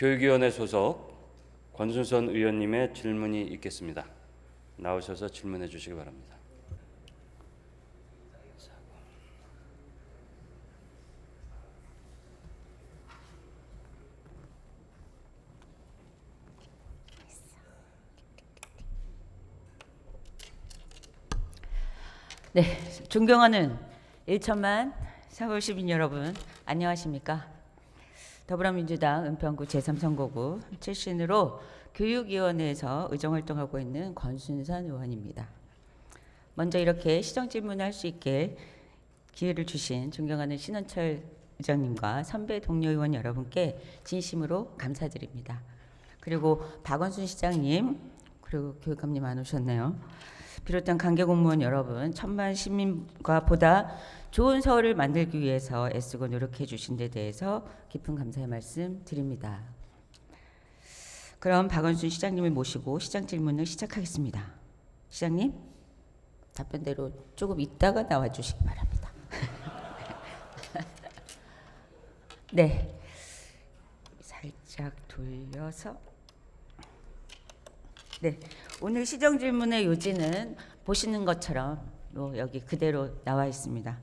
교육위원회 소속 권순선 의원님의 질문이 있겠습니다. 나오셔서 질문해 주시기 바랍니다. 네, 존경하는 1천만 서울 시민 여러분, 안녕하십니까? 더불어민주당 은평구 제3선거구 출신으로 교육위원회에서 의정활동하고 있는 권순선 의원입니다. 먼저 이렇게 시정 질문을 할 수 있게 기회를 주신 존경하는 신원철 의장님과 선배 동료 의원 여러분께 진심으로 감사드립니다. 그리고 박원순 시장님, 그리고 교육감님 안 오셨네요. 비롯한 관계 공무원 여러분, 천만 시민과 보다 좋은 서울을 만들기 위해서 애쓰고 노력해 주신 데 대해서 깊은 감사의 말씀 드립니다. 그럼 박원순 시장님을 모시고 시장 질문을 시작하겠습니다. 시장님, 답변대로 조금 이따가 나와 주시기 바랍니다. 네, 살짝 돌려서. 네, 오늘 시정 질문의 요지는 보시는 것처럼 여기 그대로 나와 있습니다.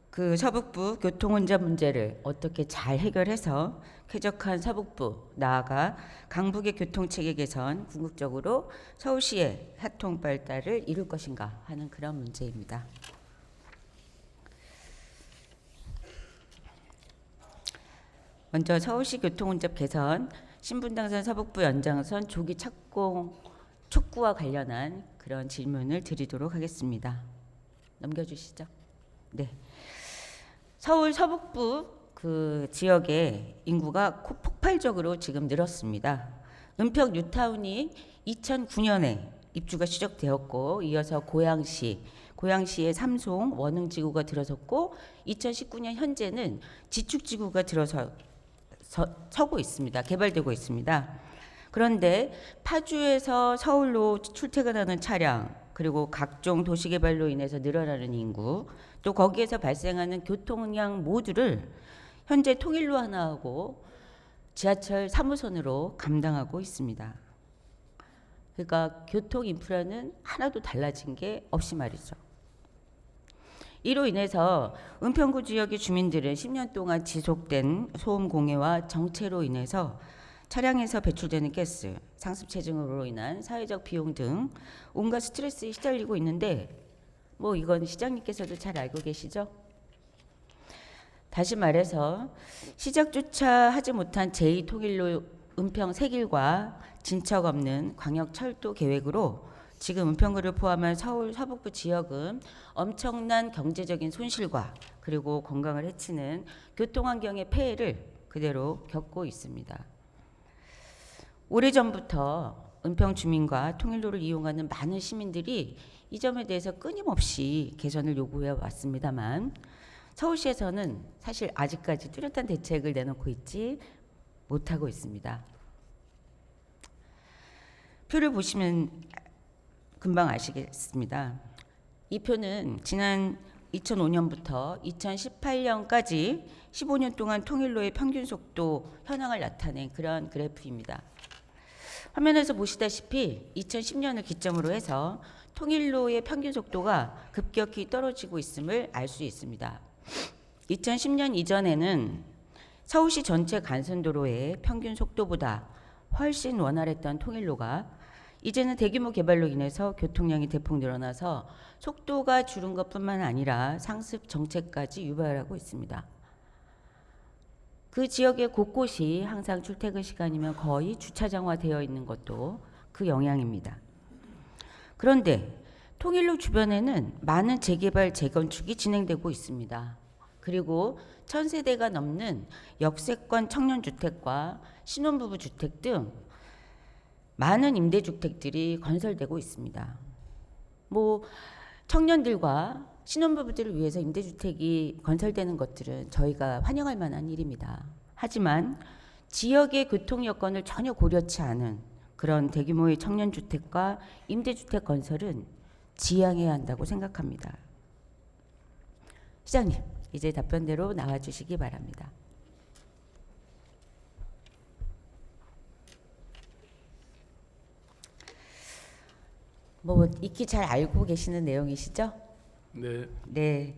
그 서북부 교통운전 문제를 어떻게 잘 해결해서 쾌적한 서북부, 나아가 강북의 교통체계 개선, 궁극적으로 서울시의 사통 발달을 이룰 것인가 하는 그런 문제입니다. 먼저 서울시 교통운전 개선, 신분당선 서북부 연장선 조기 착공 촉구와 관련한 그런 질문을 드리도록 하겠습니다. 넘겨주시죠. 네, 서울 서북부 그 지역의 인구가 폭발적으로 지금 늘었습니다. 은평 뉴타운이 2009년에 입주가 시작되었고, 이어서 고양시의 삼송 원흥지구가 들어섰고, 2019년 현재는 지축지구가 서고 있습니다. 개발되고 있습니다. 그런데 파주에서 서울로 출퇴근하는 차량, 그리고 각종 도시개발로 인해서 늘어나는 인구, 또 거기에서 발생하는 교통량 모두를 현재 통일로 하나하고 지하철 3호선으로 감당하고 있습니다. 그러니까 교통 인프라는 하나도 달라진 게 없이 말이죠. 이로 인해서 은평구 지역의 주민들은 10년 동안 지속된 소음 공해와 정체로 인해서 차량에서 배출되는 가스, 상습 체증으로 인한 사회적 비용 등 온갖 스트레스에 시달리고 있는데, 뭐 이건 시장님께서도 잘 알고 계시죠? 다시 말해서 시작조차 하지 못한 제2통일로 은평 세길과 진척 없는 광역철도 계획으로 지금 은평구를 포함한 서울 서북부 지역은 엄청난 경제적인 손실과 그리고 건강을 해치는 교통환경의 폐해를 그대로 겪고 있습니다. 오래전부터 은평 주민과 통일로를 이용하는 많은 시민들이 이 점에 대해서 끊임없이 개선을 요구해 왔습니다만, 서울시에서는 사실 아직까지 뚜렷한 대책을 내놓고 있지 못하고 있습니다. 표를 보시면 금방 아시겠습니다. 이 표는 지난 2005년부터 2018년까지 15년 동안 통일로의 평균 속도 현황을 나타낸 그런 그래프입니다. 화면에서 보시다시피 2010년을 기점으로 해서 통일로의 평균 속도가 급격히 떨어지고 있음을 알 수 있습니다. 2010년 이전에는 서울시 전체 간선도로의 평균 속도보다 훨씬 원활했던 통일로가 이제는 대규모 개발로 인해서 교통량이 대폭 늘어나서 속도가 줄은 것뿐만 아니라 상습 정체까지 유발하고 있습니다. 그 지역의 곳곳이 항상 출퇴근 시간이면 거의 주차장화되어 있는 것도 그 영향입니다. 그런데 통일로 주변에는 많은 재개발, 재건축이 진행되고 있습니다. 그리고 1000세대가 넘는 역세권 청년주택과 신혼부부 주택 등 많은 임대주택들이 건설되고 있습니다. 뭐 청년들과 신혼부부들을 위해서 임대주택이 건설되는 것들은 저희가 환영할 만한 일입니다. 하지만 지역의 교통 여건을 전혀 고려치 않은 그런 대규모의 청년주택과 임대주택 건설은 지양해야 한다고 생각합니다. 시장님, 이제 답변대로 나와주시기 바랍니다. 뭐 익히 잘 알고 계시는 내용이시죠? 네, 네.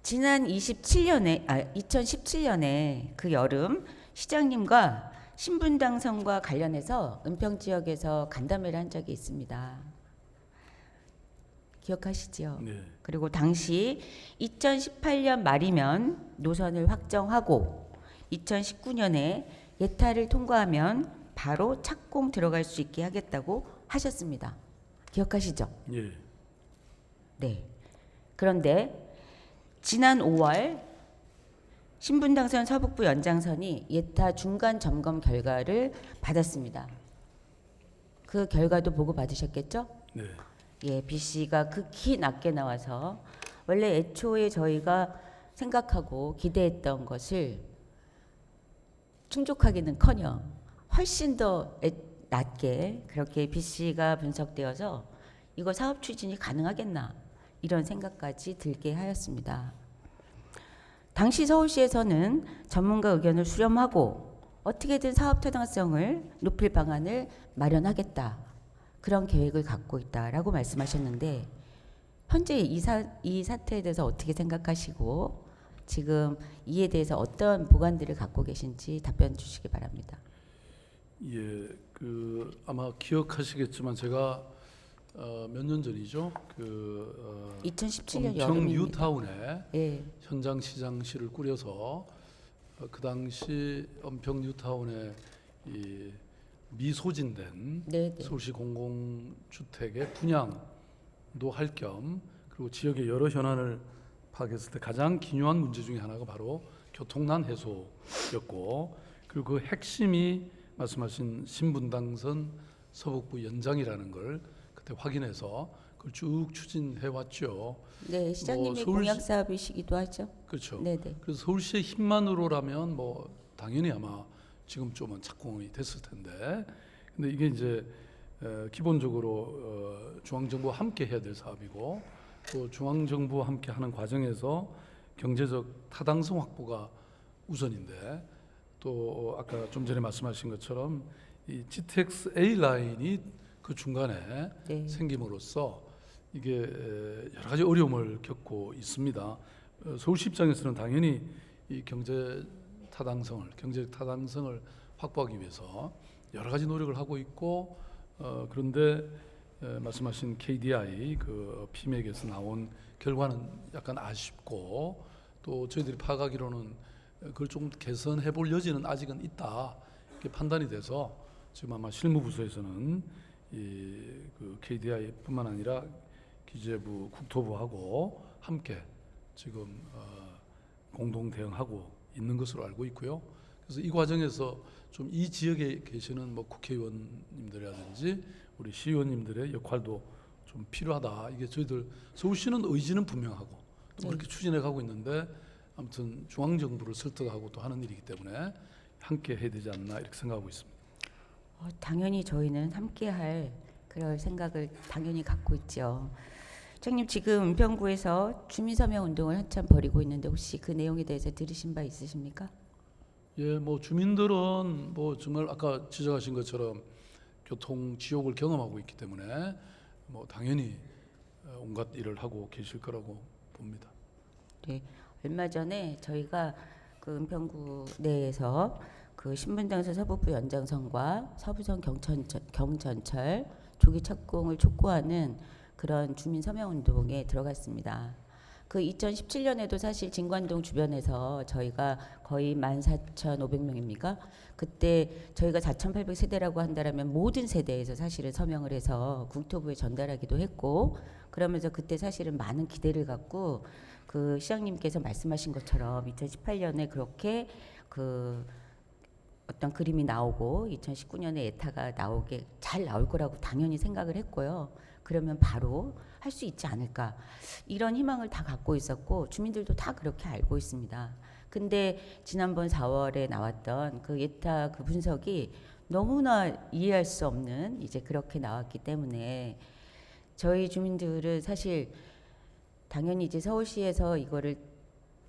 지난 2017년에 그 여름 시장님과 신분 당선과 관련해서 은평 지역에서 간담회를 한 적이 있습니다. 기억하시죠? 네, 그리고 당시 2018년 말이면 노선을 확정하고 2019년에 예타를 통과하면 바로 착공 들어갈 수 있게 하겠다고 하셨습니다. 기억하시죠? 예, 네. 그런데 지난 5월 신분당선 서북부 연장선이 예타 중간 점검 결과를 받았습니다. 그 결과도 보고 받으셨겠죠? 네, 예, BC가 극히 낮게 나와서 원래 애초에 저희가 생각하고 기대했던 것을 충족하기는커녕 훨씬 더 낮게 그렇게 BC가 분석되어서 이거 사업 추진이 가능하겠나 이런 생각까지 들게 하였습니다. 당시 서울시에서는 전문가 의견을 수렴하고 어떻게든 사업 타당성을 높일 방안을 마련하겠다. 그런 계획을 갖고 있다라고 말씀하셨는데 현재 이 사태에 대해서 어떻게 생각하시고 지금 이에 대해서 어떤 보관들을 갖고 계신지 답변 주시기 바랍니다. 예, 아마 기억하시겠지만 제가 몇 년 전이죠. 2017년 은평 여름입니다. 뉴타운에 예, 현장 시장실을 꾸려서 그 당시 은평 뉴타운에 이 미소진된 네, 네. 서울시 공공주택의 분양도 할 겸 그리고 지역의 여러 현안을 파악했을 때 가장 기묘한 문제 중에 하나가 바로 교통난 해소였고 그리고 그 핵심이 말씀하신 신분당선 서북부 연장이라는 걸 그때 확인해서 그걸 쭉 추진해 왔죠. 네, 시장님의 서울시- 공약 사업이시기도 하죠. 그렇죠. 네, 네. 그래서 서울시의 힘만으로라면 뭐 당연히 아마 지금쯤은 착공이 됐을 텐데, 근데 이게 이제 기본적으로 중앙정부와 함께 해야 될 사업이고 또 중앙정부와 함께 하는 과정에서 경제적 타당성 확보가 우선인데 또 아까 좀 전에 말씀하신 것처럼 이 GTX A 라인이 그 중간에 네. 생김으로써 이게 여러 가지 어려움을 겪고 있습니다. 서울시 입장에서는 당연히 이 경제적 타당성을 확보하기 위해서 여러 가지 노력을 하고 있고 그런데 말씀하신 KDI 그 피맥에서 나온 결과는 약간 아쉽고 또 저희들이 파악하기로는 그걸 조금 개선해 볼 여지는 아직은 있다 이렇게 판단이 돼서 지금 아마 실무부서에서는 그 KDI뿐만 아니라 기재부, 국토부하고 함께 지금 공동 대응하고 있는 것으로 알고 있고요. 그래서 이 과정에서 좀 이 지역에 계시는 뭐 국회의원님들이라든지 우리 시의원님들의 역할도 좀 필요하다. 이게 저희들 서울시는 의지는 분명하고 또 그렇게 추진해 가고 있는데 아무튼 중앙정부를 설득하고 또 하는 일이기 때문에 함께 해야 되지 않나 이렇게 생각하고 있습니다. 당연히 저희는 함께할 그럴 생각을 당연히 갖고 있죠. 장님 지금 은평구에서 주민서명 운동을 한참 벌이고 있는데 혹시 그 내용에 대해서 들으신 바 있으십니까? 예, 뭐 주민들은 뭐 정말 아까 지적하신 것처럼 교통 지옥을 경험하고 있기 때문에 뭐 당연히 온갖 일을 하고 계실 거라고 봅니다. 네, 얼마 전에 저희가 그 은평구 내에서 그 신분당선 서북부 연장선과 서부선 경전철 조기 착공을 촉구하는 그런 주민 서명 운동에 들어갔습니다. 그 2017년에도 사실 진관동 주변에서 저희가 거의 14,500명입니까? 그때 저희가 4,800세대라고 한다라면 모든 세대에서 사실은 서명을 해서 국토부에 전달하기도 했고 그러면서 그때 사실은 많은 기대를 갖고 그 시장님께서 말씀하신 것처럼 2018년에 그렇게 그 어떤 그림이 나오고 2019년에 에타가 나오게 잘 나올 거라고 당연히 생각을 했고요. 그러면 바로 할 수 있지 않을까 이런 희망을 다 갖고 있었고 주민들도 다 그렇게 알고 있습니다. 근데 지난번 4월에 나왔던 그 예타 그 분석이 너무나 이해할 수 없는 이제 그렇게 나왔기 때문에 저희 주민들은 사실 당연히 이제 서울시에서 이거를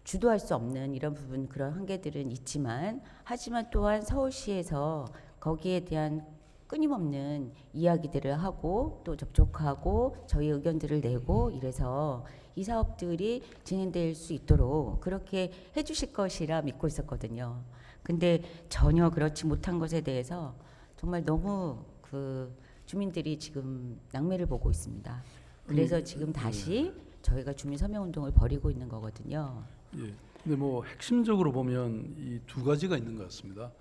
주도할 수 없는 이런 부분 그런 한계들은 있지만 하지만 또한 서울시에서 거기에 대한 끊임없는 이야기들을 하고 또 접촉하고 저희 의견들을 내고 이래서 이 사업들이 진행될 수 있도록 그렇게 해주실 것이라 믿고 있었거든요. 근데 전혀 그렇지 못한 것에 대해서 정말 너무 그 주민들이 지금 낙매를 보고 있습니다. 그래서 지금 다시 저희가 주민 서명 운동을 벌이고 있는 거거든요. 예. 근데 뭐 핵심적으로 보면 이 두 가지가 있는 것 같습니다.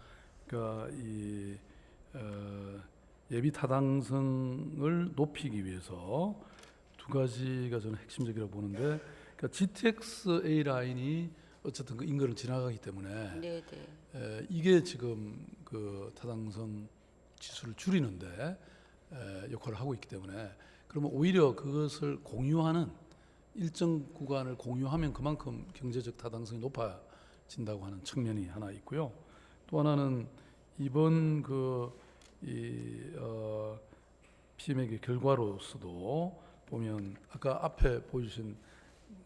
그러니까 이 예비 타당성을 높이기 위해서 두 가지가 저는 핵심적이라고 보는데, 그러니까 GTX A 라인이 어쨌든 그 인근을 지나가기 때문에 네. 이게 지금 그 타당성 지수를 줄이는데 역할을 하고 있기 때문에, 그러면 오히려 그것을 공유하는 일정 구간을 공유하면 그만큼 경제적 타당성이 높아진다고 하는 측면이 하나 있고요. 또 하나는 이번 PM의 결과로서도 보면 아까 앞에 보여주신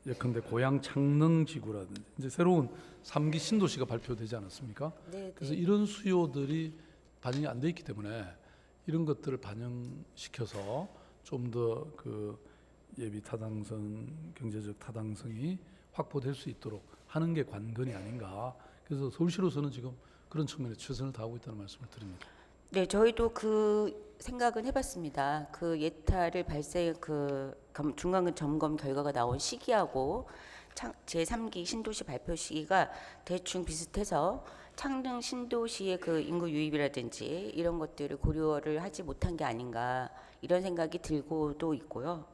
예컨대 고양 창릉 지구라든지 이제 새로운 3기 신도시가 발표되지 않았습니까? 네. 그래서 이런 수요들이 반영이 안 돼 있기 때문에 이런 것들을 반영시켜서 좀 더 그 예비 타당성, 경제적 타당성이 확보될 수 있도록 하는 게 관건이 아닌가. 그래서 서울시로서는 지금 그런 측면에 최선을 다하고 있다는 말씀을 드립니다. 네, 저희도 그 생각은 해봤습니다. 그 예타를 발생 중간 점검 결과가 나온 시기하고 제3기 신도시 발표 시기가 대충 비슷해서 창릉 신도시의 그 인구 유입이라든지 이런 것들을 고려를 하지 못한 게 아닌가 이런 생각이 들고도 있고요.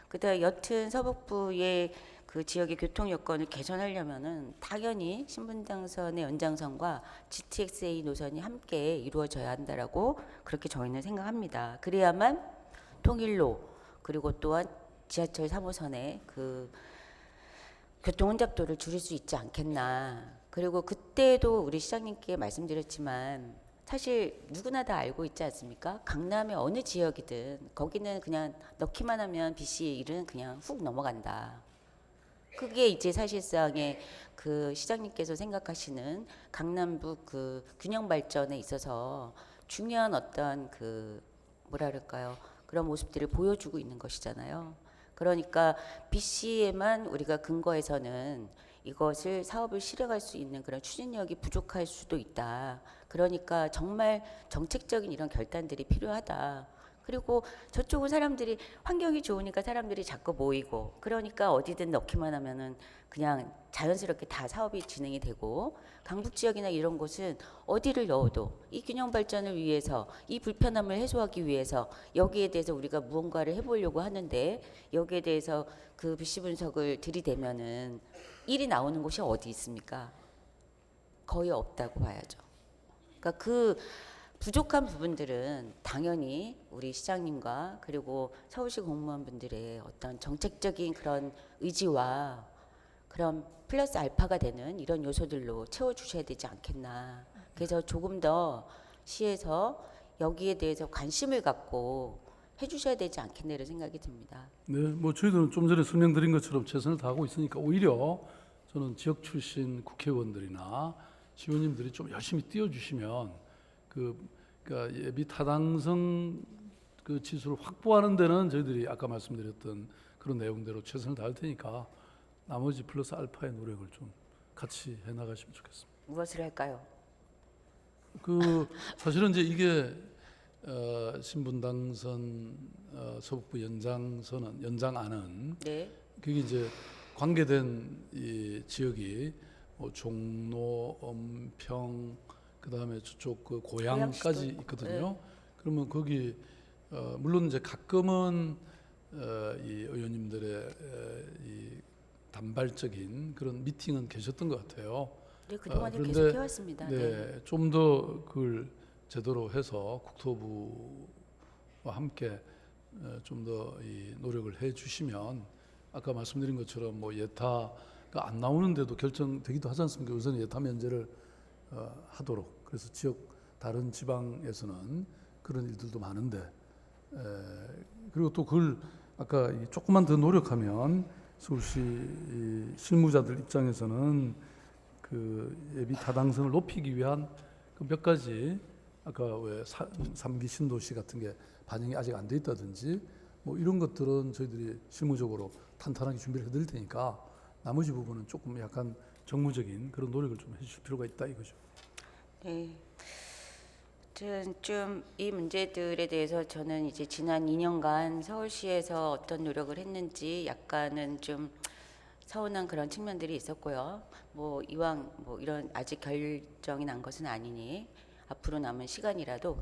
그다음 여튼 서북부의 그 지역의 교통 여건을 개선하려면은 당연히 신분당선의 연장선과 GTX-A 노선이 함께 이루어져야 한다라고 그렇게 저희는 생각합니다. 그래야만 통일로 그리고 또한 지하철 3호선의 그 교통 혼잡도를 줄일 수 있지 않겠나. 그리고 그때도 우리 시장님께 말씀드렸지만 사실 누구나 다 알고 있지 않습니까? 강남의 어느 지역이든 거기는 그냥 넣기만 하면 BC 일은 그냥 훅 넘어간다. 그게 이제 사실상의 그 시장님께서 생각하시는 강남북 그 균형 발전에 있어서 중요한 어떤 그 뭐라 그럴까요? 그런 모습들을 보여주고 있는 것이잖아요. 그러니까 BC에만 우리가 근거해서는 이것을 사업을 실행할 수 있는 그런 추진력이 부족할 수도 있다. 그러니까 정말 정책적인 이런 결단들이 필요하다. 그리고 저쪽은 사람들이 환경이 좋으니까 사람들이 자꾸 모이고 그러니까 어디든 넣기만 하면은 그냥 자연스럽게 다 사업이 진행이 되고 강북 지역이나 이런 곳은 어디를 넣어도 이 균형 발전을 위해서 이 불편함을 해소하기 위해서 여기에 대해서 우리가 무언가를 해보려고 하는데 여기에 대해서 그 BC 분석을 들이대면은 일이 나오는 곳이 어디 있습니까? 거의 없다고 봐야죠. 그러니까 그 부족한 부분들은 당연히 우리 시장님과 그리고 서울시 공무원분들의 어떤 정책적인 그런 의지와 그런 플러스 알파가 되는 이런 요소들로 채워주셔야 되지 않겠나. 그래서 조금 더 시에서 여기에 대해서 관심을 갖고 해주셔야 되지 않겠나 이런 생각이 듭니다. 네, 뭐 저희들은 좀 전에 설명드린 것처럼 최선을 다하고 있으니까 오히려 저는 지역 출신 국회의원들이나 시의원님들이 좀 열심히 뛰어주시면 그러니까 예비 타당성 그 지수를 확보하는 데는 저희들이 아까 말씀드렸던 그런 내용대로 최선을 다할 테니까 나머지 플러스 알파의 노력을 좀 같이 해나가시면 좋겠습니다. 무엇을 할까요? 그 사실은 이제 이게 신분당선 서북부 연장안은 네. 그게 이제 관계된 이 지역이 뭐 종로, 엄평, 그다음에 저쪽 그 고양까지 고양시도. 있거든요. 네. 그러면 거기 물론 이제 가끔은 이 의원님들의 이 단발적인 그런 미팅은 계셨던 것 같아요. 네, 그동안에 그런데, 계속 해왔습니다. 네, 좀 더 그걸 제대로 해서 국토부와 함께 좀 더 이 노력을 해주시면 아까 말씀드린 것처럼 뭐 예타가 안 나오는데도 결정되기도 하지 않습니까? 우선 예타 면제를 하도록. 그래서 다른 지방에서는 그런 일들도 많은데 그리고 또 그걸 아까 조금만 더 노력하면 서울시 실무자들 입장에서는 그 예비 타당성을 높이기 위한 그 몇 가지 아까 왜 3기 신도시 같은 게 반영이 아직 안 돼 있다든지 뭐 이런 것들은 저희들이 실무적으로 탄탄하게 준비를 해드릴 테니까 나머지 부분은 조금 약간 정무적인 그런 노력을 좀 해주실 필요가 있다 이거죠. 네. 좀 이 문제들에 대해서 저는 이제 지난 2년간 서울시에서 어떤 노력을 했는지 약간은 좀 서운한 그런 측면들이 있었고요. 뭐 이왕 뭐 이런 아직 결정이 난 것은 아니니 앞으로 남은 시간이라도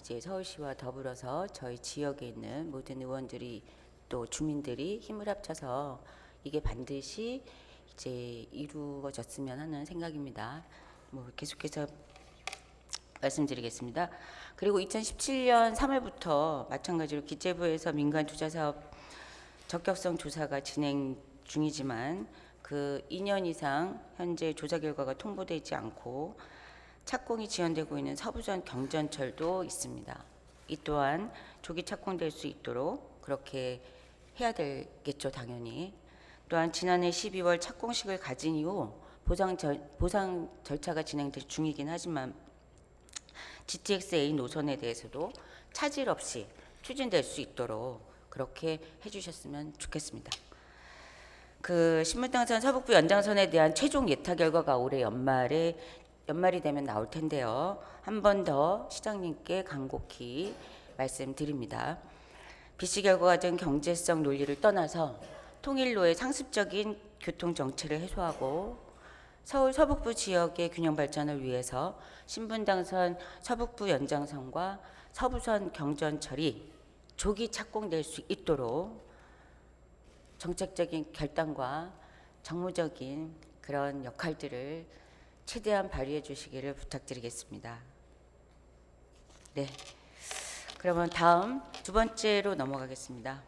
이제 서울시와 더불어서 저희 지역에 있는 모든 의원들이 또 주민들이 힘을 합쳐서 이게 반드시 이제 이루어졌으면 하는 생각입니다. 뭐 계속해서 말씀드리겠습니다. 그리고 2017년 3월부터 마찬가지로 기재부에서 민간 투자 사업 적격성 조사가 진행 중이지만 그 2년 이상 현재 조사 결과가 통보되지 않고 착공이 지연되고 있는 서부선 경전철도 있습니다. 이 또한 조기 착공될 수 있도록 그렇게 해야 되겠죠, 당연히. 또한 지난해 12월 착공식을 가진 이후 보상 절차가 진행될 중이긴 하지만 GTX-A 노선에 대해서도 차질 없이 추진될 수 있도록 그렇게 해주셨으면 좋겠습니다. 그 신분당선 서북부 연장선에 대한 최종 예타 결과가 올해 연말이 되면 나올 텐데요. 한 번 더 시장님께 간곡히 말씀드립니다. BC 결과가 된 경제성 논리를 떠나서 통일로의 상습적인 교통 정체를 해소하고 서울 서북부 지역의 균형 발전을 위해서 신분당선 서북부 연장선과 서부선 경전철이 조기 착공될 수 있도록 정책적인 결단과 정무적인 그런 역할들을 최대한 발휘해 주시기를 부탁드리겠습니다. 네. 그러면 다음 두 번째로 넘어가겠습니다.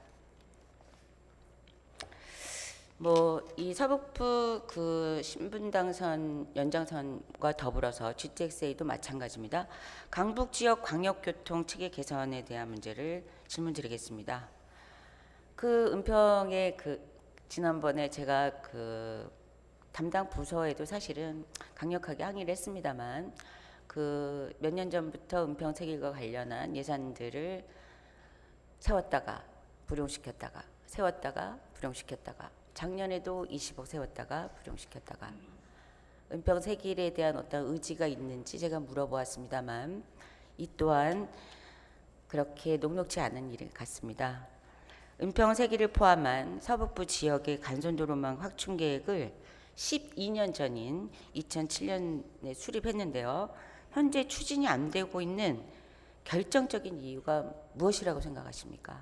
뭐 이 서북부 그 신분당선 연장선과 더불어서 GTX-A도 마찬가지입니다. 강북 지역 광역교통 체계 개선에 대한 문제를 질문드리겠습니다. 그 은평에 그 지난번에 제가 그 담당 부서에도 사실은 강력하게 항의를 했습니다만 그 몇 년 전부터 은평 세길과 관련한 예산들을 세웠다가 불용시켰다가 세웠다가 불용시켰다가 작년에도 20억 세웠다가 불용시켰다가 은평 세길에 대한 어떤 의지가 있는지 제가 물어보았습니다만 이 또한 그렇게 녹록지 않은 일 같습니다. 은평 세길을 포함한 서북부 지역의 간선도로망 확충 계획을 12년 전인 2007년에 수립했는데요. 현재 추진이 안 되고 있는 결정적인 이유가 무엇이라고 생각하십니까?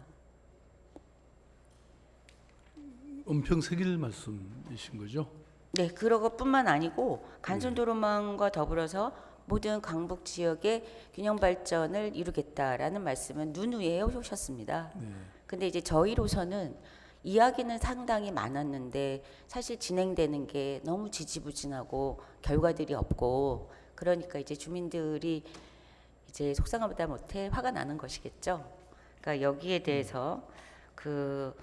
은평 세길 말씀이신 거죠? 네, 그런 것뿐만 아니고 간선도로망과 더불어서 모든 강북 지역의 균형 발전을 이루겠다라는 말씀은 누누이 해오셨습니다. 네. 근데 이제 저희로서는 이야기는 상당히 많았는데 사실 진행되는 게 너무 지지부진하고 결과들이 없고 그러니까 이제 주민들이 이제 속상하다 못해 화가 나는 것이겠죠. 그러니까 여기에 대해서 그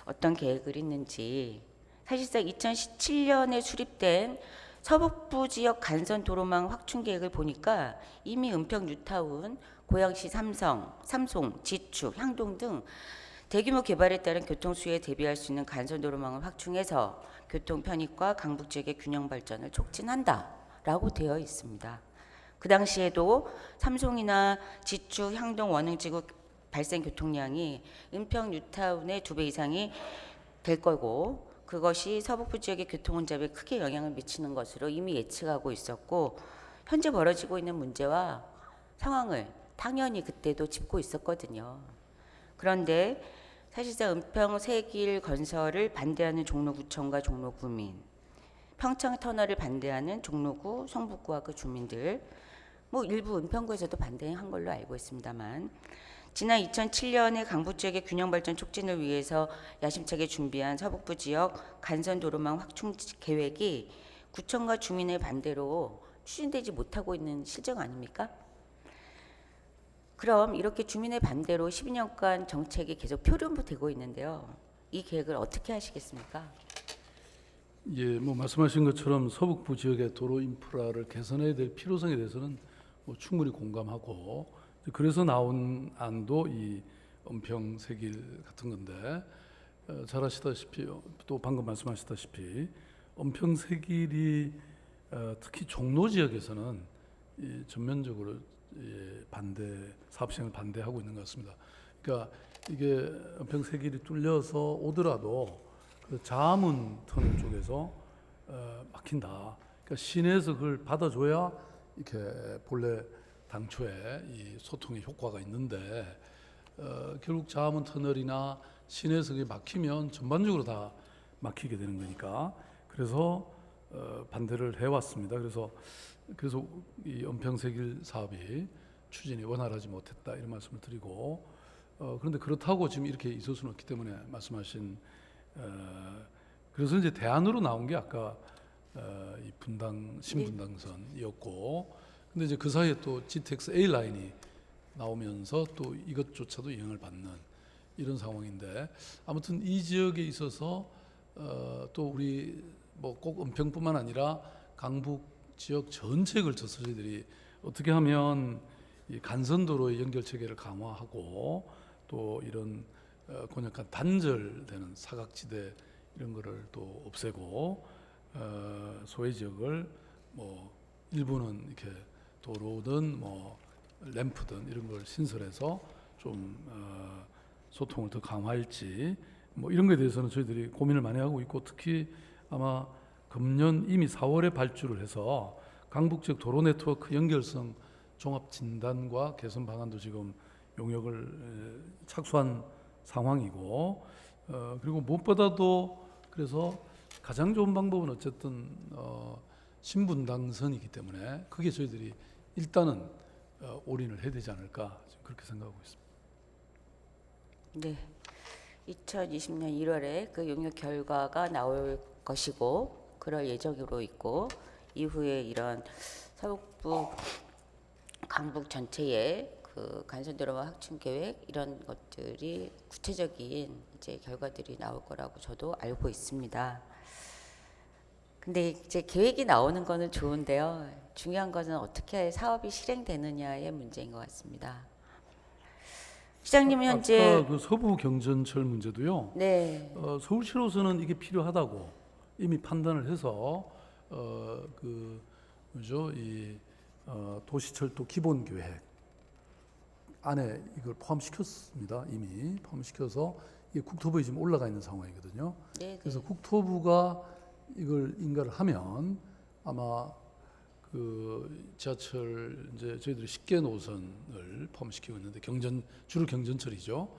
어떤 계획을 있는지 사실상 2017년에 수립된 서북부 지역 간선 도로망 확충 계획을 보니까 이미 은평 뉴타운, 고양시 삼송, 지축, 향동 등 대규모 개발에 따른 교통 수요에 대비할 수 있는 간선 도로망을 확충해서 교통 편익과 강북 지역의 균형 발전을 촉진한다라고 되어 있습니다. 그 당시에도 삼송이나 지축, 향동, 원흥지구 발생 교통량이 은평 뉴타운의 2배 이상이 될 거고 그것이 서북부 지역의 교통 혼잡에 크게 영향을 미치는 것으로 이미 예측하고 있었고 현재 벌어지고 있는 문제와 상황을 당연히 그때도 짚고 있었거든요. 그런데 사실상 은평 세길 건설을 반대하는 종로구청과 종로구민, 평창 터널을 반대하는 종로구, 성북구와 그 주민들, 뭐 일부 은평구에서도 반대한 걸로 알고 있습니다만 지난 2007년에 강북 지역의 균형 발전 촉진을 위해서 야심차게 준비한 서북부 지역 간선 도로망 확충 계획이 구청과 주민의 반대로 추진되지 못하고 있는 실정 아닙니까? 그럼 이렇게 주민의 반대로 12년간 정책이 계속 표류되고 있는데요. 이 계획을 어떻게 하시겠습니까? 예, 뭐 말씀하신 것처럼 서북부 지역의 도로 인프라를 개선해야 될 필요성에 대해서는 뭐 충분히 공감하고 그래서 나온 안도 이 은평세길 같은 건데 잘 아시다시피 또 방금 말씀하셨다시피 은평세길이 특히 종로 지역에서는 전면적으로 사업 시행을 반대하고 있는 것 같습니다. 그러니까 이게 은평세길이 뚫려서 오더라도 그 자문 터널 쪽에서 막힌다. 그러니까 시내에서 그걸 받아줘야 이렇게 본래 당초에 이 소통의 효과가 있는데 결국 자문 터널이나 시내에서 그게 막히면 전반적으로 다 막히게 되는 거니까 그래서 반대를 해왔습니다. 그래서 이 은평세길 사업이 추진이 원활하지 못했다 이런 말씀을 드리고 그런데 그렇다고 지금 이렇게 있을 수는 없기 때문에 말씀하신 그래서 이제 대안으로 나온 게 아까 이 신분당선이었고 근데 이제 그 사이에 또 GTX A 라인이 나오면서 또 이것조차도 영향을 받는 이런 상황인데 아무튼 이 지역에 있어서 또 우리 뭐 꼭 은평뿐만 아니라 강북 지역 전체에 걸쳐서 저희들이 어떻게 하면 이 간선도로의 연결 체계를 강화하고 또 이런 약간 단절되는 사각지대 이런 거를 또 없애고 소외 지역을 뭐 일부는 이렇게 도로든 뭐 램프든 이런 걸 신설해서 좀 소통을 더 강화할지 뭐 이런 거에 대해서는 저희들이 고민을 많이 하고 있고 특히 아마 금년 이미 4월에 발주를 해서 강북 지역 도로 네트워크 연결성 종합 진단과 개선 방안도 지금 용역을 착수한 상황이고 그리고 무엇보다도 그래서 가장 좋은 방법은 어쨌든 신분당선이기 때문에 그게 저희들이 일단은 올인을 해야 되지 않을까 그렇게 생각하고 있습니다. 네. 2020년 1월에 그 용역 결과가 나올 것이고 그럴 예정으로 있고 이후에 이런 서북부 강북 전체의 그 간선도로와 확충 계획 이런 것들이 구체적인 이제 결과들이 나올 거라고 저도 알고 있습니다. 근데 이제 계획이 나오는 거는 좋은데요. 중요한 것은 어떻게 사업이 실행되느냐의 문제인 것 같습니다. 시장님 현재 아까 그 서부 경전철 문제도요. 네. 서울시로서는 이게 필요하다고 이미 판단을 해서 그 뭐죠 이 도시철도 기본 계획 안에 이걸 포함시켰습니다. 이미 포함시켜서 이게 국토부에 지금 올라가 있는 상황이거든요. 네, 그래서 네. 국토부가 이걸 인가를 하면 아마 그 지하철 이제 저희들이 10개 노선을 포함시키고 있는데 주로 경전철이죠.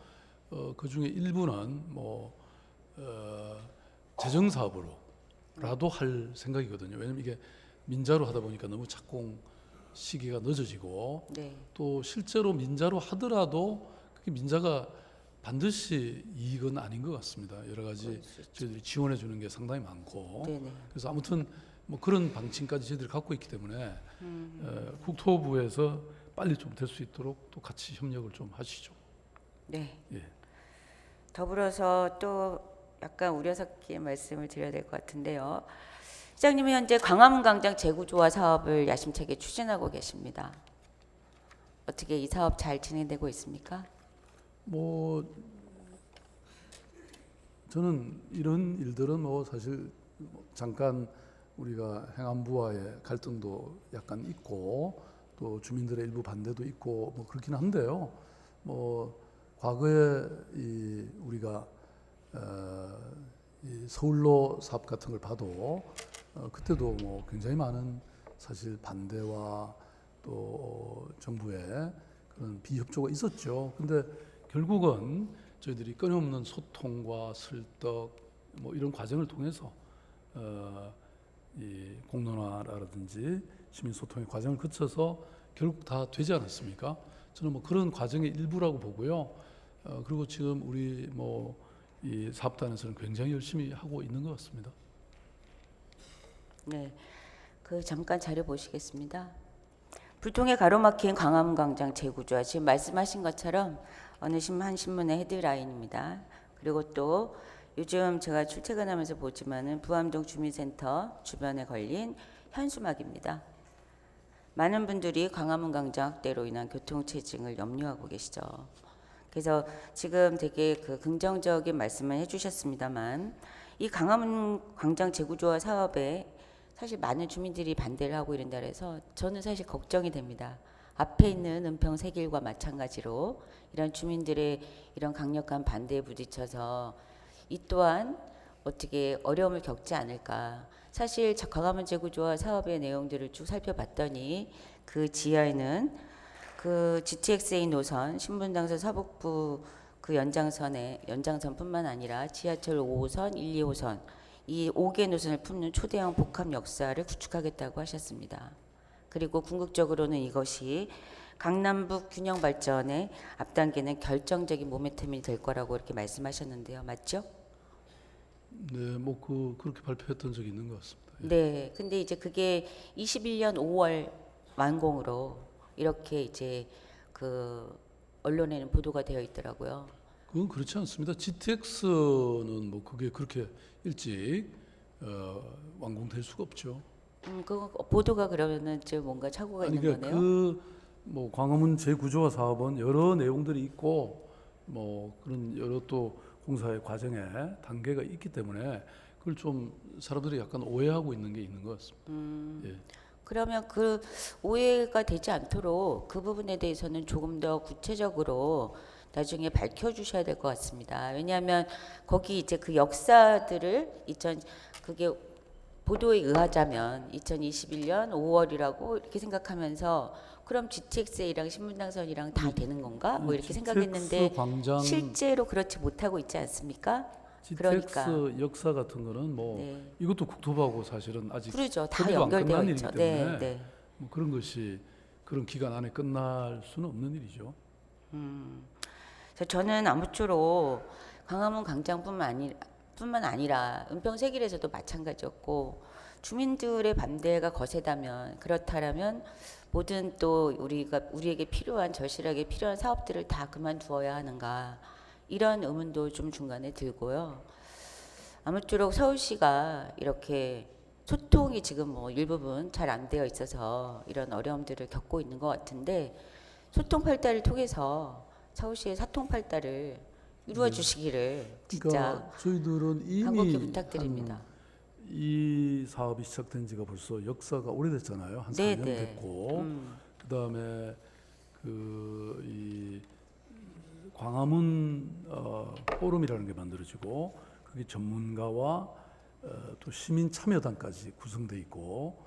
그 중에 일부는 뭐 재정 사업으로라도 할 생각이거든요. 왜냐면 이게 민자로 하다 보니까 너무 착공 시기가 늦어지고 네. 또 실제로 민자로 하더라도 그게 민자가 반드시 이익은 아닌 것 같습니다. 여러 가지 저희들이 지원해 주는 게 상당히 많고 네네. 그래서 아무튼 뭐 그런 방침까지 저희들이 갖고 있기 때문에 국토부에서 빨리 좀 될 수 있도록 또 같이 협력을 좀 하시죠. 네. 예. 더불어서 또 약간 우려 섞인 말씀을 드려야 될 것 같은데요. 시장님이 현재 광화문 광장 재구조화 사업을 야심차게 추진하고 계십니다. 어떻게 이 사업 잘 진행되고 있습니까? 뭐 저는 이런 일들은 뭐 사실 잠깐 우리가 행안부와의 갈등도 약간 있고 또 주민들의 일부 반대도 있고 뭐 그렇긴 한데요. 뭐 과거에 이 우리가 이 서울로 사업 같은 걸 봐도 그때도 뭐 굉장히 많은 사실 반대와 또 정부의 그런 비협조가 있었죠. 근데 결국은 저희들이 끊임없는 소통과 설득 뭐 이런 과정을 통해서 이 공론화라든지 시민 소통의 과정을 거쳐서 결국 다 되지 않았습니까? 저는 뭐 그런 과정의 일부라고 보고요. 그리고 지금 우리 뭐 이 사업단에서는 굉장히 열심히 하고 있는 것 같습니다. 네. 그 잠깐 자료 보시겠습니다. 불통에 가로막힌 광화문 광장 재구조화 지금 말씀하신 것처럼 어느 한 신문의 헤드라인입니다. 그리고 또 요즘 제가 출퇴근하면서 보지만은 부암동 주민센터 주변에 걸린 현수막입니다. 많은 분들이 광화문 광장 확대로 인한 교통체증을 염려하고 계시죠. 그래서 지금 되게 그 긍정적인 말씀을 해주셨습니다만 이 광화문 광장 재구조화 사업에 사실 많은 주민들이 반대를 하고 이런다 그래서 저는 사실 걱정이 됩니다. 앞에 있는 은평 세길과 마찬가지로 이런 주민들의 이런 강력한 반대에 부딪혀서 이 또한 어떻게 어려움을 겪지 않을까. 사실 광화문 재구조화 사업의 내용들을 쭉 살펴봤더니 그 지하에는 그 GTX-A 노선 신분당선 서북부 그 연장선뿐만 아니라 지하철 5호선, 1, 2호선 이 5개 노선을 품는 초대형 복합 역사를 구축하겠다고 하셨습니다. 그리고 궁극적으로는 이것이 강남북 균형 발전의 앞당기는 결정적인 모멘텀이 될 거라고 이렇게 말씀하셨는데요. 맞죠? 네, 뭐 그렇게 발표했던 적이 있는 것 같습니다. 예. 네. 근데 이제 그게 21년 5월 완공으로 이렇게 이제 그 언론에는 보도가 되어 있더라고요. 그건 그렇지 않습니다. GTX는 뭐 그게 그렇게 일찍 완공될 수가 없죠. 그 보도가 그러면은 좀 뭔가 착오가 있는 그러니까 거네요. 뭐 광화문 재구조화 사업은 여러 내용들이 있고 뭐 그런 여러 또 공사의 과정에 단계가 있기 때문에 그걸 좀 사람들이 약간 오해하고 있는 게 있는 것 같습니다. 예. 그러면 그 오해가 되지 않도록 그 부분에 대해서는 조금 더 구체적으로 나중에 밝혀주셔야 될 것 같습니다. 왜냐하면 거기 이제 그 역사들을 그게 보도에 의하자면 2021년 5월이라고 이렇게 생각하면서 그럼 GTX-A랑 신분당선이랑 다 되는 건가? 뭐 이렇게 생각했는데 광장 실제로 그렇지 못하고 있지 않습니까? GTX 그러니까. 역사 같은 거는 뭐 네. 이것도 국토부하고 사실은 아직 그러죠. 다 협의도 안 끝난 연결되어 일이기 있죠. 때문에 네. 뭐 그런 것이 그런 기간 안에 끝날 수는 없는 일이죠. 그래서 저는 아무쪼록 광화문 광장뿐만 아니라 은평 세길에서도 마찬가지였고 주민들의 반대가 거세다면 그렇다라면 모든 또 우리에게 필요한 절실하게 필요한 사업들을 다 그만두어야 하는가 이런 의문도 좀 중간에 들고요. 아무쪼록 서울시가 이렇게 소통이 지금 뭐 일부분 잘 안 되어 있어서 이런 어려움들을 겪고 있는 것 같은데 소통팔달을 통해서 서울시의 사통팔달을 이루어 주시기를 진짜 그러니까 저희들은 간곡히 이미 부탁드립니다. 이 사업이 시작된 지가 벌써 역사가 오래됐잖아요. 한 네, 4년 네. 됐고 그다음에 이 광화문 포럼이라는 게 만들어지고 그게 전문가와 또 시민 참여단까지 구성돼 있고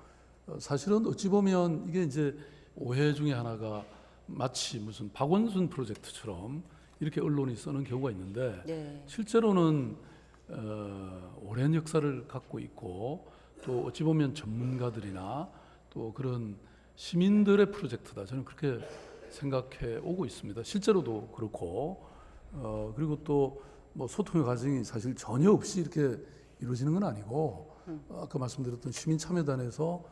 사실은 어찌 보면 이게 이제 오해 중에 하나가 마치 무슨 박원순 프로젝트처럼 이렇게 언론이 쓰는 경우가 있는데 네. 실제로는 오랜 역사를 갖고 있고 또 어찌 보면 전문가들이나 또 그런 시민들의 프로젝트다. 저는 그렇게 생각해 오고 있습니다. 실제로도 그렇고 그리고 또 뭐 소통의 과정이 사실 전혀 없이 이렇게 이루어지는 건 아니고 아까 말씀드렸던 시민참여단에서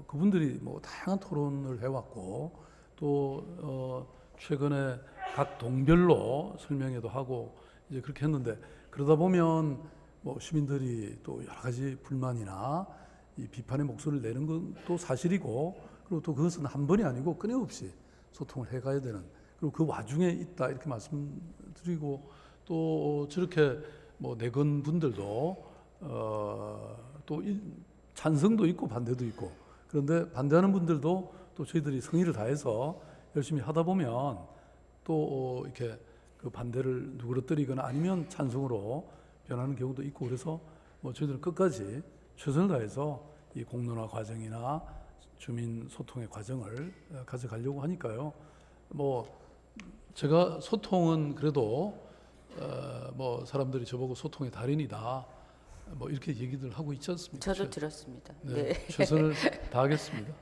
그분들이 뭐 다양한 토론을 해왔고 또 최근에 각 동별로 설명회도 하고 이제 그렇게 했는데 그러다 보면 뭐 시민들이 또 여러 가지 불만이나 이 비판의 목소리를 내는 것도 사실이고 그리고 또 그것은 한 번이 아니고 끊임없이 소통을 해가야 되는 그리고 그 와중에 있다 이렇게 말씀드리고 또 저렇게 뭐 내건 분들도 또 찬성도 있고 반대도 있고 그런데 반대하는 분들도 또 저희들이 성의를 다해서 열심히 하다 보면 또 이렇게 그 반대를 누그러뜨리거나 아니면 찬성으로 변하는 경우도 있고 그래서 뭐 저희들은 끝까지 최선을 다해서 이 공론화 과정이나 주민 소통의 과정을 가져가려고 하니까요. 뭐 제가 소통은 그래도 뭐 사람들이 저보고 소통의 달인이다 뭐 이렇게 얘기들 하고 있지 않습니까? 저도 들었습니다. 네, 네. 최선을 다하겠습니다.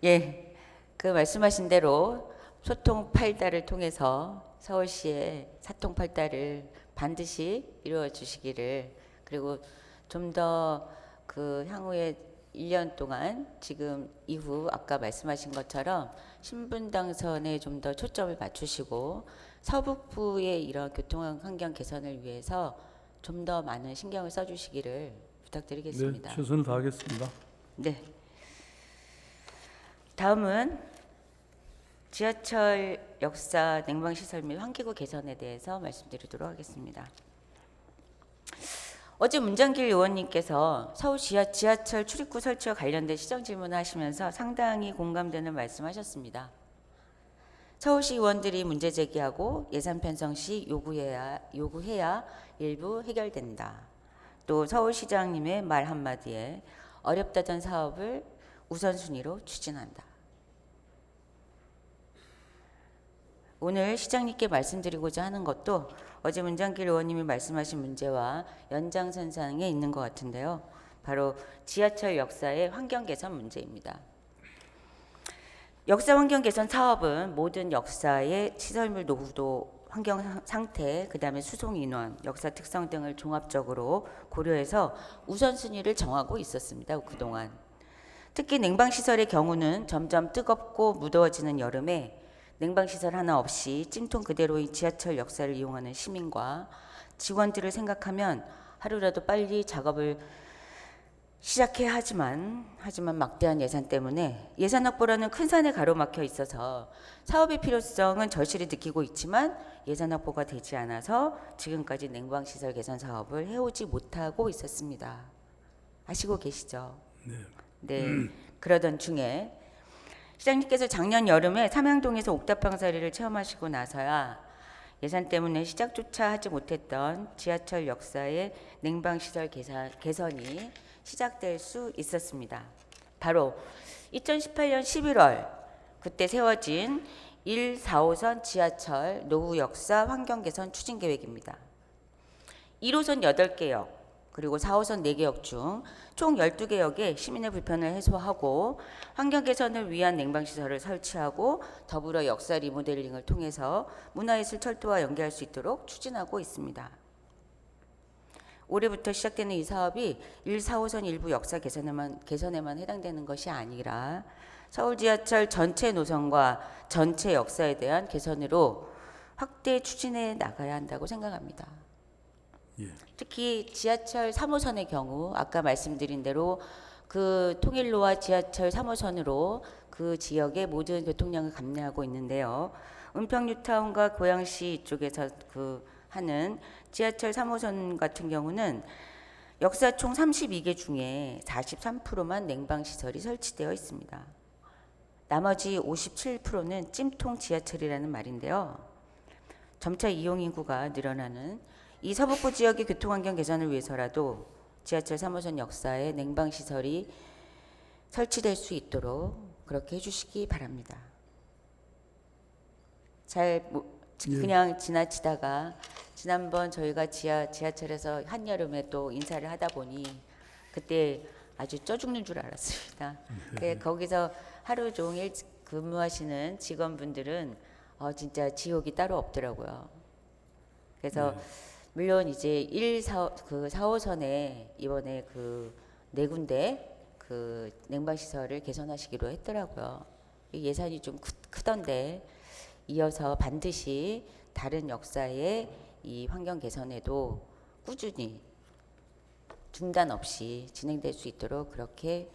예, 그 말씀하신 대로 소통팔달을 통해서 서울시의 사통팔달을 반드시 이루어 주시기를 그리고 좀 더 그 향후에 1년 동안 지금 이후 아까 말씀하신 것처럼 신분당선에 좀 더 초점을 맞추시고 서북부의 이런 교통 환경 개선을 위해서 좀 더 많은 신경을 써주시기를 부탁드리겠습니다. 네, 최선을 다하겠습니다. 네. 다음은 지하철 역사 냉방시설 및 환기구 개선에 대해서 말씀드리도록 하겠습니다. 어제 문장길 의원님께서 서울 지하철 출입구 설치와 관련된 시정 질문을 하시면서 상당히 공감되는 말씀하셨습니다. 서울시 의원들이 문제 제기하고 예산 편성 시 요구해야 일부 해결된다. 또 서울시장님의 말 한마디에 어렵다던 사업을 우선순위로 추진한다. 오늘 시장님께 말씀드리고자 하는 것도 어제 문장길 의원님이 말씀하신 문제와 연장선상에 있는 것 같은데요. 바로 지하철 역사의 환경 개선 문제입니다. 역사 환경 개선 사업은 모든 역사의 시설물 노후도 환경 상태, 그 다음에 수송 인원, 역사 특성 등을 종합적으로 고려해서 우선순위를 정하고 있었습니다. 그동안. 특히 냉방시설의 경우는 점점 뜨겁고 무더워지는 여름에 냉방시설 하나 없이 찜통 그대로의 지하철 역사를 이용하는 시민과 직원들을 생각하면 하루라도 빨리 작업을 시작해야 하지만 막대한 예산 때문에 예산 확보라는 큰 산에 가로막혀 있어서 사업의 필요성은 절실히 느끼고 있지만 예산 확보가 되지 않아서 지금까지 냉방시설 개선 사업을 해오지 못하고 있었습니다. 아시고 계시죠? 네. 그러던 중에 시장님께서 작년 여름에 삼양동에서 옥탑방사리를 체험하시고 나서야 예산 때문에 시작조차 하지 못했던 지하철 역사의 냉방시설 개선이 시작될 수 있었습니다. 바로 2018년 11월 그때 세워진 1, 4호선 지하철 노후 역사 환경 개선 추진 계획입니다. 1호선 8개역 그리고 4호선 4개역 중 총 12개역에 시민의 불편을 해소하고 환경 개선을 위한 냉방시설을 설치하고 더불어 역사 리모델링을 통해서 문화예술 철도와 연계할 수 있도록 추진하고 있습니다. 올해부터 시작되는 이 사업이 1, 4호선 일부 역사 개선에만 해당되는 것이 아니라 서울 지하철 전체 노선과 전체 역사에 대한 개선으로 확대 추진해 나가야 한다고 생각합니다. 특히 지하철 3호선의 경우 아까 말씀드린 대로 그 통일로와 지하철 3호선으로 그 지역의 모든 교통량을 감내하고 있는데요. 은평 뉴타운과 고양시 이쪽에서 하는 지하철 3호선 같은 경우는 역사 총 32개 중에 43%만 냉방시설이 설치되어 있습니다. 나머지 57%는 찜통 지하철이라는 말인데요. 점차 이용 인구가 늘어나는 이 서북부 지역의 교통환경 개선을 위해서라도 지하철 3호선 역사에 냉방시설이 설치될 수 있도록 그렇게 해주시기 바랍니다. 그냥 지나치다가 지난번 저희가 지하철에서 한여름에 또 인사를 하다 보니 그때 아주 쪄 죽는 줄 알았습니다. 거기서 하루 종일 근무하시는 직원분들은 진짜 지옥이 따로 없더라고요. 그래서 물론 이제 4호선에 이번에 네 군데 냉방시설을 개선하시기로 했더라고요. 예산이 좀 크던데 이어서 반드시 다른 역사의 이 환경 개선에도 꾸준히 중단 없이 진행될 수 있도록 그렇게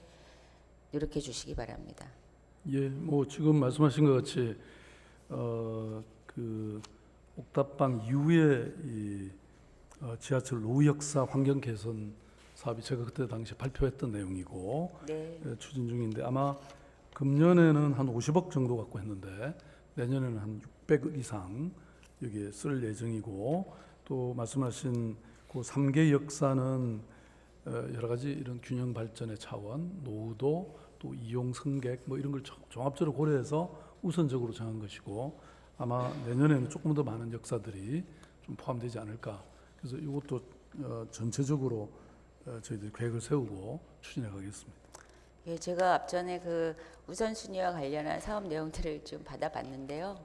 노력해 주시기 바랍니다. 뭐 지금 말씀하신 것 같이 옥탑방 이후에 이 지하철 노후 역사 환경 개선 사업이 제가 그때 당시 발표했던 내용이고 추진 중인데 아마 금년에는 한 50억 정도 갖고 했는데 내년에는 한 600억 이상 여기에 쓸 예정이고 또 말씀하신 그 3개 역사는 여러 가지 이런 균형 발전의 차원, 노후도 또 이용 승객 뭐 이런 걸 종합적으로 고려해서 우선적으로 정한 것이고 아마 내년에는 조금 더 많은 역사들이 좀 포함되지 않을까. 그래서 이것도 전체적으로 저희들이 계획을 세우고 추진해 가겠습니다. 제가 앞전에 우선순위와 관련한 사업 내용들을 좀 받아봤는데요.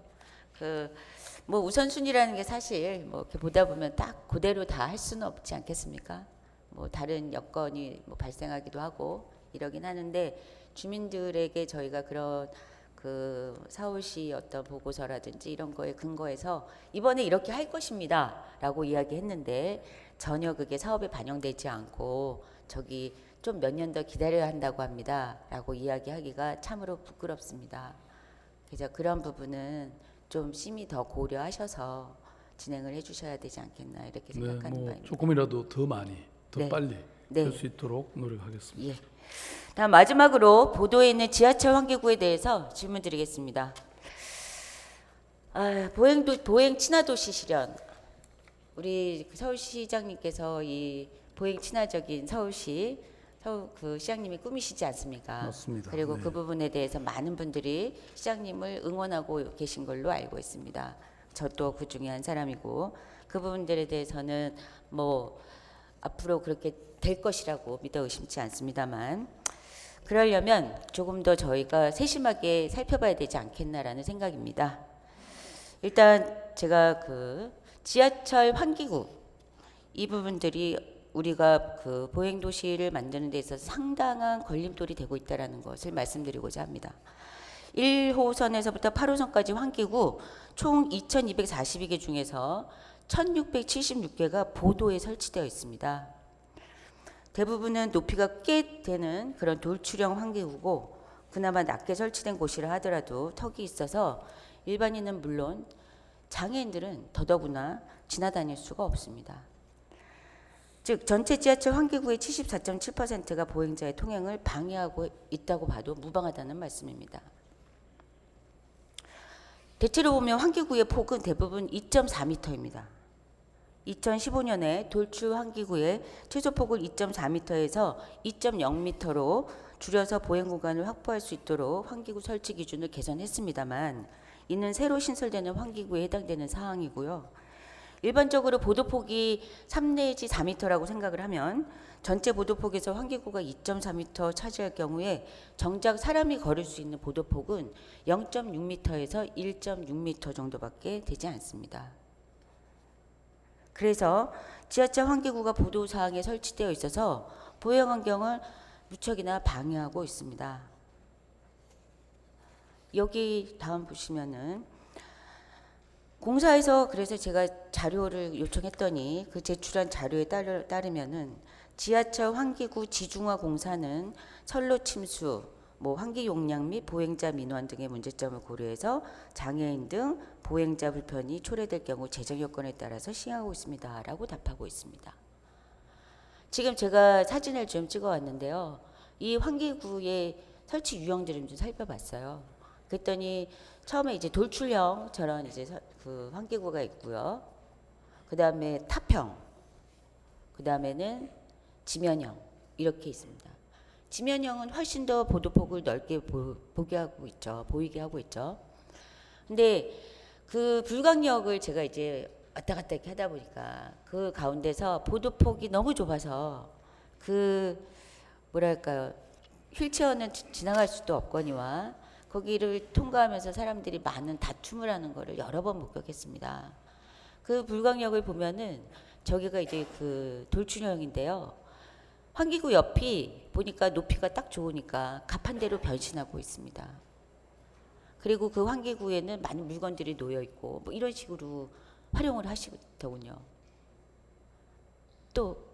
뭐 우선순위라는 게 사실 뭐 이렇게 보다 보면 딱 그대로 다 할 수는 없지 않겠습니까? 뭐 다른 여건이 뭐 발생하기도 하고 이러긴 하는데 주민들에게 저희가 그런 서울시 어떤 보고서라든지 이런 거에 근거해서 이번에 이렇게 할 것입니다라고 이야기했는데 전혀 그게 사업에 반영되지 않고 좀 몇 년 더 기다려야 한다고 합니다라고 이야기하기가 참으로 부끄럽습니다. 그래서 그런 부분은 좀 심히 더 고려하셔서 진행을 해주셔야 되지 않겠나 이렇게 생각하는 뭐 바입니다. 조금이라도 더 많이, 더 네. 빨리 네. 될 수 있도록 노력하겠습니다. 예. 다음 마지막으로 보도에 있는 지하철 환기구에 대해서 질문드리겠습니다. 보행 친화도시 실현. 우리 서울시장님께서 이 보행 친화적인 서울시 그 시장님이 꿈이시지 않습니까? 맞습니다. 그리고 네. 그 부분에 대해서 많은 분들이 시장님을 응원하고 계신 걸로 알고 있습니다. 저도 그 중에 한 사람이고 그 부분들에 대해서는 뭐 앞으로 그렇게 될 것이라고 믿어 의심치 않습니다만 그러려면 조금 더 저희가 세심하게 살펴봐야 되지 않겠나라는 생각입니다. 일단 제가 그 지하철 환기구 이 부분들이 우리가 그 보행 도시를 만드는 데 있어서 상당한 걸림돌이 되고 있다라는 것을 말씀드리고자 합니다. 1호선에서부터 8호선까지 환기구 총 2,242개 중에서 1,676개가 보도에 설치되어 있습니다. 대부분은 높이가 꽤 되는 그런 돌출형 환기구고 그나마 낮게 설치된 곳이라 하더라도 턱이 있어서 일반인은 물론 장애인들은 더더구나 지나다닐 수가 없습니다. 즉 전체 지하철 환기구의 74.7%가 보행자의 통행을 방해하고 있다고 봐도 무방하다는 말씀입니다. 대체로 보면 환기구의 폭은 대부분 2.4m입니다. 2015년에 돌출 환기구의 최소폭을 2.4m에서 2.0m로 줄여서 보행 구간을 확보할 수 있도록 환기구 설치 기준을 개선했습니다만 이는 새로 신설되는 환기구에 해당되는 사항이고요. 일반적으로 보도폭이 3 내지 4m라고 생각을 하면 전체 보도폭에서 환기구가 2.4m 차지할 경우에 정작 사람이 걸을 수 있는 보도폭은 0.6m에서 1.6m 정도밖에 되지 않습니다. 그래서 지하철 환기구가 보도사항에 설치되어 있어서 보행 환경을 무척이나 방해하고 있습니다. 여기 다음 보시면은 공사에서 그래서 제가 자료를 요청했더니 그 제출한 자료에 따르면은 지하철 환기구 지중화 공사는 선로 침수, 환기 용량 및 보행자 민원 등의 문제점을 고려해서 장애인 등 보행자 불편이 초래될 경우 재정 여건에 따라서 시행하고 있습니다라고 답하고 있습니다. 지금 제가 사진을 좀 찍어왔는데요. 이 환기구의 설치 유형들을 좀 살펴봤어요. 그랬더니 처음에 이제 돌출형 저런 이제 그 환기구가 있고요. 그 다음에 타평, 그 다음에는 지면형 이렇게 있습니다. 지면형은 훨씬 더 보도폭을 넓게 보이게 하고 있죠. 근데 그 불광역을 제가 이제 왔다 갔다 이렇게 하다 보니까 그 가운데서 보도폭이 너무 좁아서 그 뭐랄까요, 휠체어는 지나갈 수도 없거니와 거기를 통과하면서 사람들이 많은 다툼을 하는 거를 여러 번 목격했습니다. 그 불광역을 보면은 저기가 이제 그 돌출형인데요. 환기구 옆이 보니까 높이가 딱 좋으니까 가판대로 변신하고 있습니다. 그리고 그 환기구에는 많은 물건들이 놓여 있고 이런 식으로 활용을 하시더군요. 또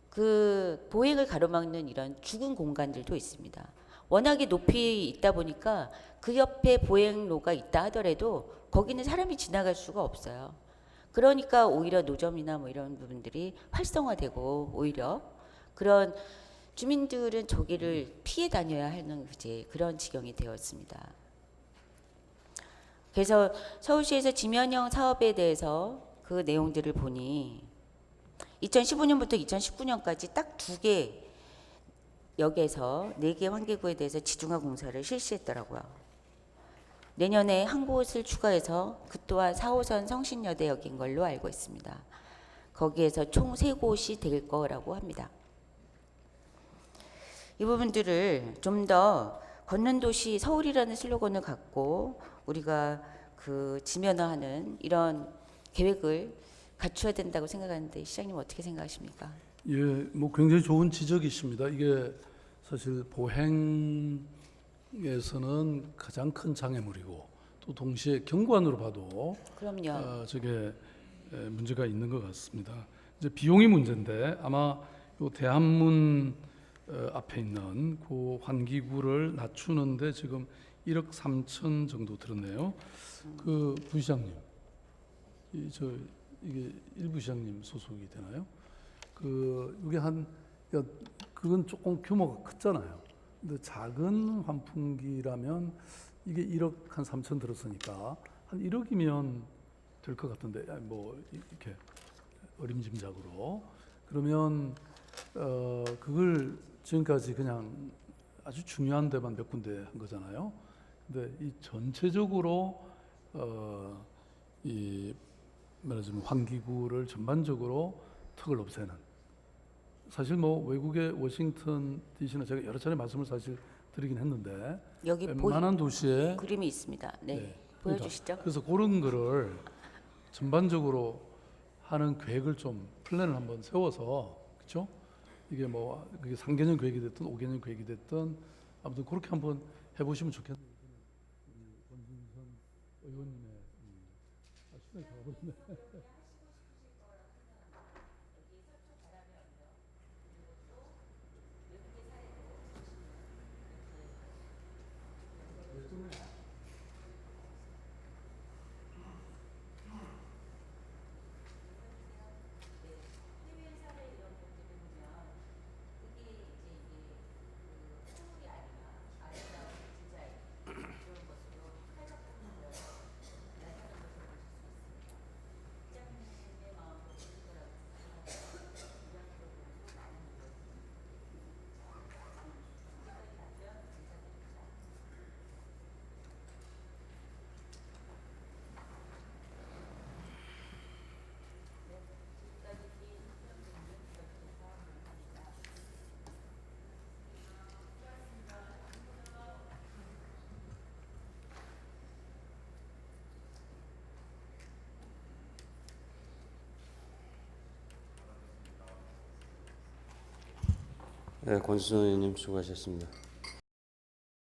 그 보행을 가로막는 이런 죽은 공간들도 있습니다. 워낙에 높이 있다 보니까 그 옆에 보행로가 있다 하더라도 거기는 사람이 지나갈 수가 없어요. 그러니까 오히려 노점이나 이런 부분들이 활성화되고 오히려 그런 주민들은 저기를 피해 다녀야 하는 이제 그런 지경이 되었습니다. 그래서 서울시에서 지면형 사업에 대해서 그 내용들을 보니 2015년부터 2019년까지 딱 2개 역에서 4개 환기구에 대해서 지중화 공사를 실시했더라고요. 내년에 한 곳을 추가해서 그 또한 4호선 성신여대역인 걸로 알고 있습니다. 거기에서 총 3곳이 될 거라고 합니다. 이 부분들을 좀 더 걷는 도시 서울이라는 슬로건을 갖고 우리가 그 지면화하는 이런 계획을 갖춰야 된다고 생각하는데 시장님 어떻게 생각하십니까? 예, 굉장히 좋은 지적이십니다. 이게 사실 보행에서는 가장 큰 장애물이고 또 동시에 경관으로 봐도 그럼요. 저게 문제가 있는 것 같습니다. 이제 비용이 문제인데 아마 요 대한문 앞에 있는 그 환기구를 낮추는데 지금 1억 3천 정도 들었네요. 그 부시장님, 이게 일부시장님 소속이 되나요? 이게 그건 조금 규모가 크잖아요. 근데 작은 환풍기라면 이게 1억 한 3천 들었으니까 한 1억이면 될 것 같은데, 뭐 이렇게 어림짐작으로. 그러면 그걸 지금까지 그냥 아주 중요한 데만 몇 군데 한 거잖아요. 근데 이 전체적으로 이 말하자면 환기구를 전반적으로 턱을 없애는, 사실 뭐 외국의 워싱턴 DC는 제가 여러 차례 말씀을 사실 드리긴 했는데 여기 웬만한 도시에 그림이 있습니다. 네, 네, 보여주시죠. 그러니까 그래서 그런 거를 전반적으로 하는 계획을 좀 플랜을 한번 세워서, 그렇죠? 이게 뭐 그게 3개년 계획이 됐든 5개년 계획이 됐든 아무튼 그렇게 한번 해보시면 좋겠네요. 권준선 의원님의 시간이 다 가버렸네. 네, 권순선 의원님 수고하셨습니다.